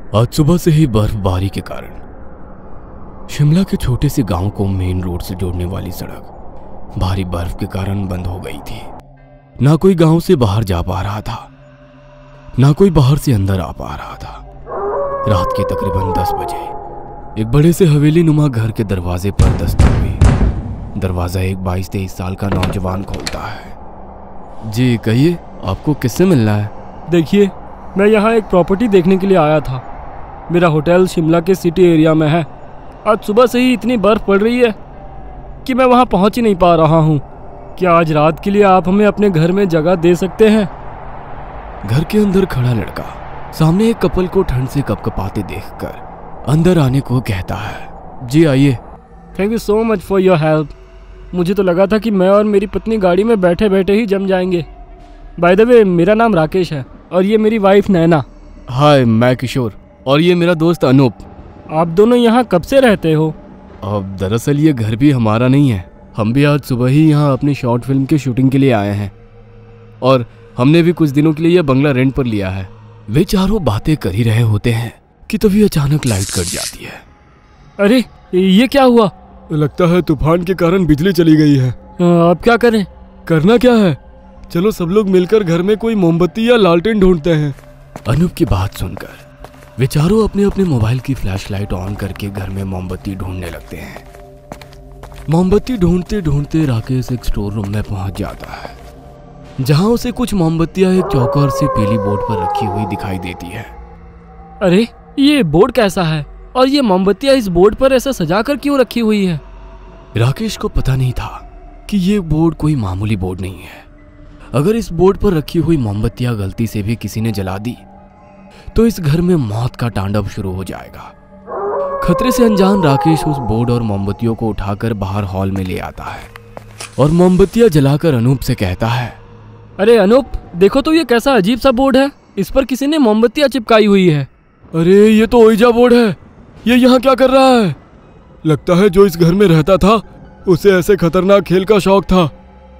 आज सुबह से ही बर्फबारी के कारण शिमला के छोटे से गांव को मेन रोड से जोड़ने वाली सड़क भारी बर्फ के कारण बंद हो गई थी। ना कोई गांव से बाहर जा पा रहा था, ना कोई बाहर से अंदर आ पा रहा था। रात के तकरीबन 10 बजे एक बड़े से हवेली नुमा घर के दरवाजे पर दस्तक हुई। दरवाजा एक 22-23 साल का नौजवान खोलता है। जी कहिए, आपको किससे मिलना है? देखिए, मैं यहाँ एक प्रॉपर्टी देखने के लिए आया था। मेरा होटल शिमला के सिटी एरिया में है। आज सुबह से ही इतनी बर्फ़ पड़ रही है कि मैं वहाँ पहुँच ही नहीं पा रहा हूँ। क्या आज रात के लिए आप हमें अपने घर में जगह दे सकते हैं? घर के अंदर खड़ा लड़का सामने एक कपल को ठंड से कपकपाते देखकर अंदर आने को कहता है। जी आइए। Thank you so much for your help. मुझे तो लगा था कि मैं और मेरी पत्नी गाड़ी में बैठे बैठे ही जम जाएंगे। बाय द वे, मेरा नाम राकेश है और ये मेरी वाइफ नैना। हाय, मैं किशोर और ये मेरा दोस्त अनूप। आप दोनों यहाँ कब से रहते हो? अब दरअसल ये घर भी हमारा नहीं है। हम भी आज सुबह ही यहाँ अपनी शॉर्ट फिल्म की शूटिंग के लिए आए हैं और हमने भी कुछ दिनों के लिए यह बंगला रेंट पर लिया है। वे चारों बातें कर ही रहे होते हैं कि तभी अचानक लाइट कट जाती है। अरे ये क्या हुआ? लगता है तूफान के कारण बिजली चली गई है। अब क्या करें? करना क्या है, चलो सब लोग मिलकर घर में कोई मोमबत्ती या लालटेन ढूंढते हैं। अनूप की बात सुनकर वे चारों अपने अपने मोबाइल की फ्लैशलाइट ऑन करके घर में मोमबत्ती ढूंढने लगते हैं। मोमबत्ती ढूंढते ढूंढते राकेश एक स्टोर रूम में पहुंच जाता है, जहां उसे कुछ मोमबत्तियां एक चौकोर से पीली बोर्ड पर रखी हुई दिखाई देती है। अरे ये बोर्ड कैसा है और ये मोमबत्तियां इस बोर्ड पर ऐसा सजाकर क्यों रखी हुई है? राकेश को पता नहीं था कि ये बोर्ड कोई मामूली बोर्ड नहीं है। अगर इस बोर्ड पर रखी हुई मोमबत्तियां गलती से भी किसी ने जला दी तो इस घर में मौत का तांडव शुरू हो जाएगा। खतरे से अनजान राकेश उस बोर्ड और मोमबत्तियों को उठाकर बाहर हॉल में ले आता है और मोमबत्तियां जलाकर अनूप से कहता है। अरे अनूप, देखो तो ये कैसा अजीब सा बोर्ड है। इस पर किसी ने मोमबत्तियां चिपकाई हुई है। अरे ये तो ओइजा बोर्ड है। ये यहाँ क्या कर रहा है? लगता है जो इस घर में रहता था उसे ऐसे खतरनाक खेल का शौक था।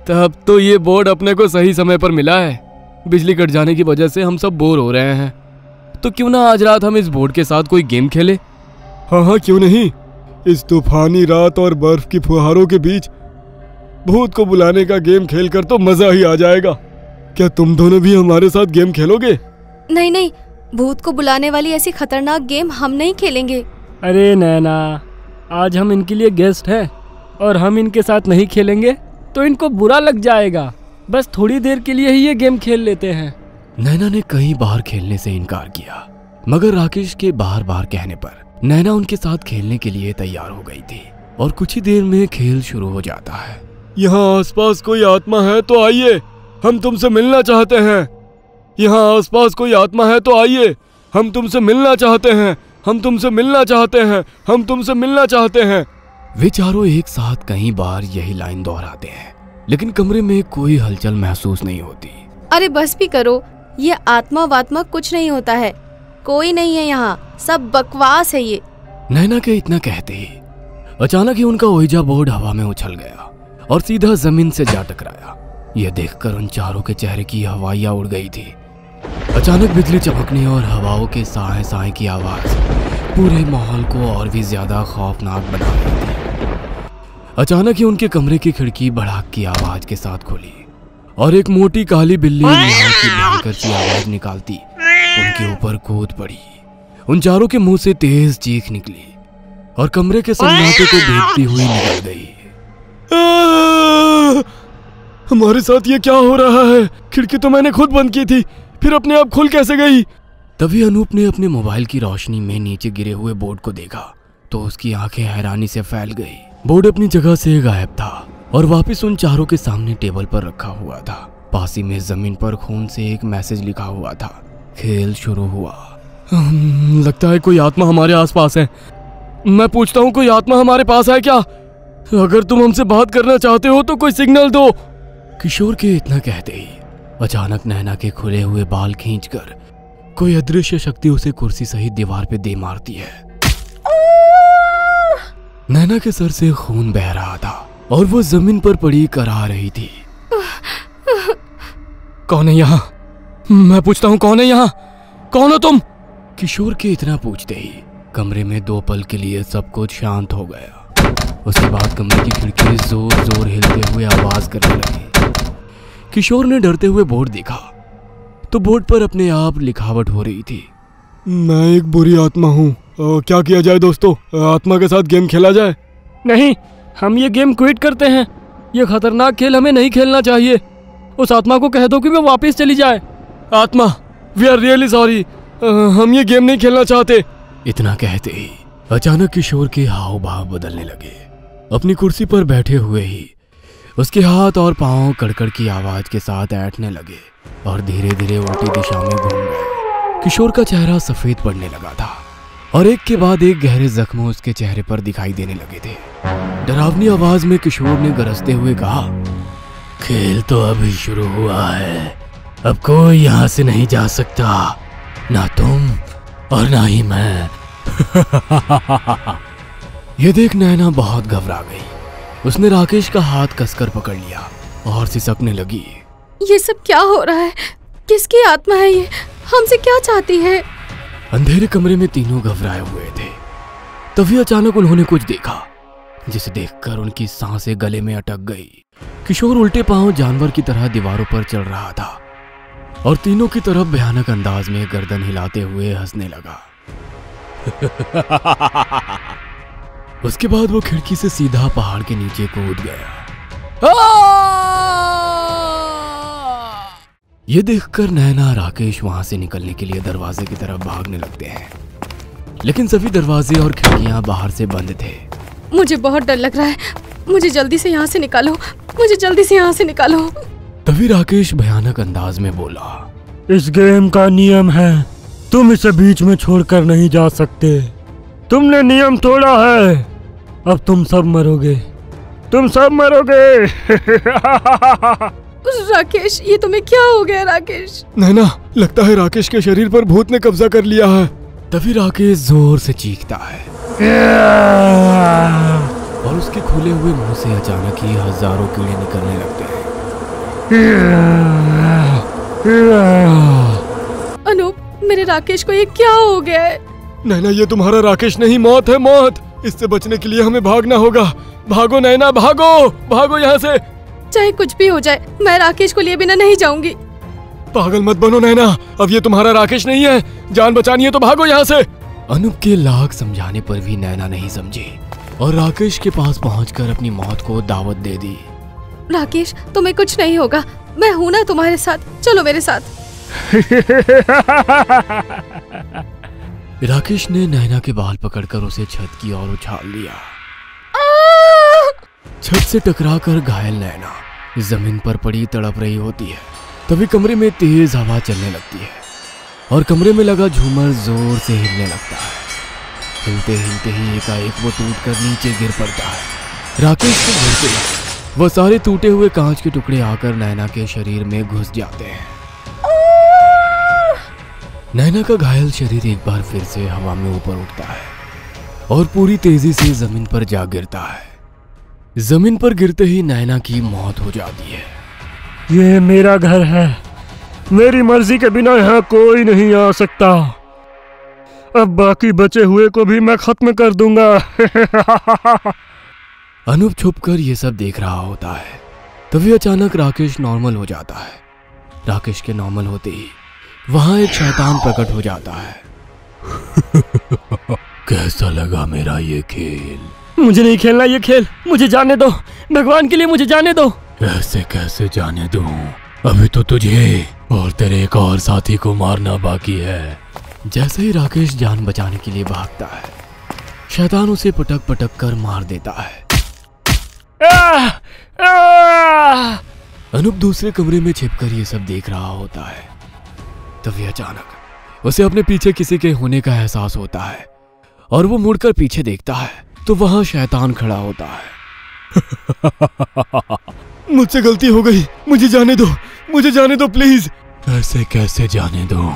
तब तो ये बोर्ड अपने को सही समय पर मिला है। बिजली कट जाने की वजह से हम सब बोर हो रहे हैं, तो क्यों ना आज रात हम इस बोर्ड के साथ कोई गेम खेले? हाँ, क्यों नहीं। इस तूफानी रात और बर्फ की फुहारों के बीच भूत को बुलाने का गेम खेलकर तो मजा ही आ जाएगा। क्या तुम दोनों भी हमारे साथ गेम खेलोगे? नहीं नहीं, भूत को बुलाने वाली ऐसी खतरनाक गेम हम नहीं खेलेंगे। अरे नैना, आज हम इनके लिए गेस्ट हैं और हम इनके साथ नहीं खेलेंगे तो इनको बुरा लग जाएगा। बस थोड़ी देर के लिए ही ये गेम खेल लेते हैं। नैना ने कई बार खेलने से इनकार किया, मगर राकेश के बार बार कहने पर नैना उनके साथ खेलने के लिए तैयार हो गई थी और कुछ ही देर में खेल शुरू हो जाता है। यहाँ आसपास कोई आत्मा है तो आइए, हम तुमसे मिलना चाहते हैं। यहाँ आसपास कोई आत्मा है तो आइए, हम तुमसे मिलना चाहते हैं। हम तुमसे मिलना चाहते हैं। हम तुमसे मिलना चाहते हैं। वे चारों एक साथ कई बार यही लाइन दोहराते हैं, लेकिन कमरे में कोई हलचल महसूस नहीं होती। अरे बस भी करो, ये आत्मा वात्मा कुछ नहीं होता है। कोई नहीं है यहाँ, सब बकवास है ये। नैना के इतना कहते ही अचानक ही उनका ओइजा बोर्ड हवा में उछल गया और सीधा जमीन से जा टकराया। यह देखकर उन चारों के चेहरे की हवाइयां उड़ गई थी। अचानक बिजली चमकने और हवाओं के साए साए की आवाज पूरे माहौल को और भी ज्यादा खौफनाक बना रही थी। अचानक ही उनके कमरे की खिड़की भड़ाक की आवाज के साथ खुली और एक मोटी काली बिल्ली म्याऊं की भयंकर सी आवाज निकालती उनके ऊपर कूद पड़ी। उन चारों के मुंह से तेज चीख निकली और कमरे के सन्नाटे को भेदती हुई निकल गई। हमारे साथ ये क्या हो रहा है? खिड़की तो मैंने खुद बंद की थी, फिर अपने आप खुल कैसे गई? तभी अनूप ने अपने मोबाइल की रोशनी में नीचे गिरे हुए बोर्ड को देखा तो उसकी आंखें हैरानी से फैल गई। बोर्ड अपनी जगह से गायब था और वापस उन चारों के सामने टेबल पर रखा हुआ था। पास ही में जमीन पर खून से एक मैसेज लिखा हुआ था। खेल शुरू हुआ। लगता है कोई आत्मा हमारे आसपास है। मैं पूछता हूँ, कोई आत्मा हमारे पास है क्या? अगर तुम हमसे बात करना चाहते हो तो कोई सिग्नल दो। किशोर के इतना कहते ही अचानक नैना के खुले हुए बाल खींचकर कोई अदृश्य शक्ति उसे कुर्सी सहित दीवार पे दे मारती है। नैना के सर से खून बह रहा था और वो जमीन पर पड़ी करा रही थी। कौन है यहाँ? मैं पूछता हूँ, कौन है यहाँ? कौन हो तुम? किशोर के इतना पूछते ही कमरे में 2 पल के लिए सब कुछ शांत हो गया। उसके बाद कमरे की खिड़की जोर जोर हिलते हुए आवाज करने लगी। किशोर ने डरते हुए बोर्ड देखा तो बोर्ड पर अपने आप लिखावट हो रही थी। मैं एक बुरी आत्मा हूँ, क्या किया जाए दोस्तों? आत्मा के साथ गेम खेला जाए? नहीं, हम ये गेम क्विट करते हैं। ये खतरनाक खेल हमें नहीं खेलना चाहिए। उस आत्मा को कह दो कि वो वापस चली जाए। आत्मा, वी आर रियली सॉरी, हम ये गेम नहीं खेलना चाहते। इतना कहते ही अचानक किशोर के हाव भाव बदलने लगे। अपनी कुर्सी पर बैठे हुए ही उसके हाथ और पांव कड़कड़ की आवाज के साथ ऐंठने लगे और धीरे धीरे उल्टी दिशा में घूम गए। किशोर का चेहरा सफेद पड़ने लगा था और एक के बाद एक गहरे जख्म उसके चेहरे पर दिखाई देने लगे थे। डरावनी आवाज में किशोर ने गरजते हुए कहा, खेल तो अभी शुरू हुआ है, अब कोई यहाँ से नहीं जा सकता, ना तुम और ना ही मैं। यह देख नैना बहुत घबरा गई। उसने राकेश का हाथ कसकर पकड़ लिया और सिसकने लगी। ये सब क्या हो रहा है? किसकी आत्मा है ये? हमसे क्या चाहती है? अंधेरे कमरे में तीनों घबराए हुए थे। तभी अचानक उन्होंने कुछ देखा जिसे देखकर उनकी सांसें गले में अटक गई। किशोर उल्टे पांव जानवर की तरह दीवारों पर चढ़ रहा था और तीनों की तरफ भयानक अंदाज में गर्दन हिलाते हुए हंसने लगा। उसके बाद वो खिड़की से सीधा पहाड़ के नीचे कूद गया। ये देखकर नैना राकेश वहां से निकलने के लिए दरवाजे की तरफ भागने लगते हैं, लेकिन सभी दरवाजे और खिड़कियां बाहर से बंद थे। मुझे बहुत डर लग रहा है, मुझे जल्दी से यहाँ से निकालो, मुझे जल्दी से यहाँ से निकालो। तभी राकेश भयानक अंदाज में बोला, इस गेम का नियम है, तुम इसे बीच में छोड़कर नहीं जा सकते। तुमने नियम तोड़ा है, अब तुम सब मरोगे, तुम सब मरोगे। राकेश, ये तुम्हें क्या हो गया राकेश? नैना, लगता है राकेश के शरीर पर भूत ने कब्जा कर लिया है। तभी राकेश जोर से चीखता है और उसके खुले हुए मुंह से अचानक ही हजारों कीड़े निकलने लगते हैं। अनूप, मेरे राकेश को ये क्या हो गया है? नैना, ये तुम्हारा राकेश नहीं, मौत है, मौत। इससे बचने के लिए हमें भागना होगा। भागो नैना, भागो, भागो यहाँ से। चाहे कुछ भी हो जाए, मैं राकेश को लिए बिना नहीं जाऊंगी। पागल मत बनो नैना, अब ये तुम्हारा राकेश नहीं है। जान बचानी है तो भागो यहाँ से। अनूप के लाख समझाने पर भी नैना नहीं समझी और राकेश के पास पहुंचकर अपनी मौत को दावत दे दी। राकेश, तुम्हें कुछ नहीं होगा, मैं हूं ना तुम्हारे साथ, चलो मेरे साथ। राकेश ने नैना के बाल पकड़कर उसे छत की ओर उछाल दिया। छत से टकराकर घायल नैना जमीन पर पड़ी तड़प रही होती है। तभी कमरे में तेज हवा चलने लगती है और कमरे में लगा झूमर जोर से हिलने लगता है। हिलते हिलते ही एकाएक वो टूटकर नीचे गिर पड़ता है। राकेश को गिरते ही वो सारे टूटे हुए कांच के टुकड़े आकर नैना के शरीर में घुस जाते हैं। नैना का घायल शरीर एक बार फिर से हवा में ऊपर उठता है और पूरी तेजी से जमीन पर जा गिरता है। जमीन पर गिरते ही नैना की मौत हो जाती है। ये मेरा घर है, मेरी मर्जी के बिना यहाँ कोई नहीं आ सकता। अब बाकी बचे हुए को भी मैं खत्म कर दूंगा। अनूप छुपकर ये सब देख रहा होता है। तभी अचानक राकेश नॉर्मल हो जाता है। राकेश के नॉर्मल होते ही वहां एक शैतान प्रकट हो जाता है। कैसा लगा मेरा ये खेल? मुझे नहीं खेलना ये खेल, मुझे जाने दो, भगवान के लिए मुझे जाने दो। ऐसे कैसे जाने दूं? अभी तो तुझे और तेरे एक और साथी को मारना बाकी है। जैसे ही राकेश जान बचाने के लिए भागता है, शैतान उसे पटक पटक कर मार देता है। अनूप दूसरे कमरे में छिपकर ये सब देख रहा होता है। तभी अचानक उसे अपने पीछे किसी के होने का एहसास होता है और वो मुड़कर पीछे देखता है तो वहां शैतान खड़ा होता है। मुझसे गलती हो गई, मुझे जाने दो, मुझे जाने दो प्लीज। ऐसे कैसे जाने दो?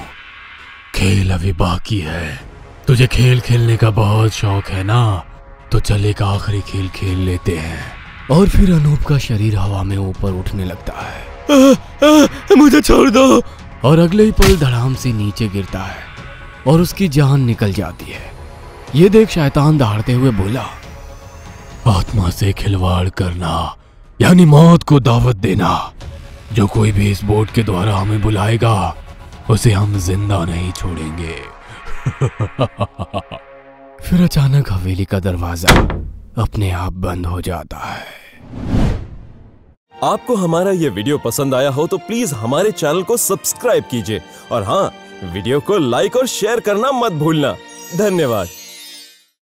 खेल अभी बाकी है। तुझे खेल खेलने का बहुत शौक है ना, तो चल एक आखिरी खेल खेल लेते हैं। और फिर अनूप का शरीर हवा में ऊपर उठने लगता है। मुझे छोड़ दो। और अगले ही पल धड़ाम से नीचे गिरता है और उसकी जान निकल जाती है। ये देख शैतान दहाड़ते हुए बोला, आत्मा से खिलवाड़ करना यानी मौत को दावत देना। जो कोई भी इस बोट के द्वारा हमें बुलाएगा उसे हम जिंदा नहीं छोड़ेंगे। फिर अचानक हवेली का दरवाजा अपने आप बंद हो जाता है। आपको हमारा ये वीडियो पसंद आया हो तो प्लीज हमारे चैनल को सब्सक्राइब कीजिए और हाँ, वीडियो को लाइक और शेयर करना मत भूलना। धन्यवाद।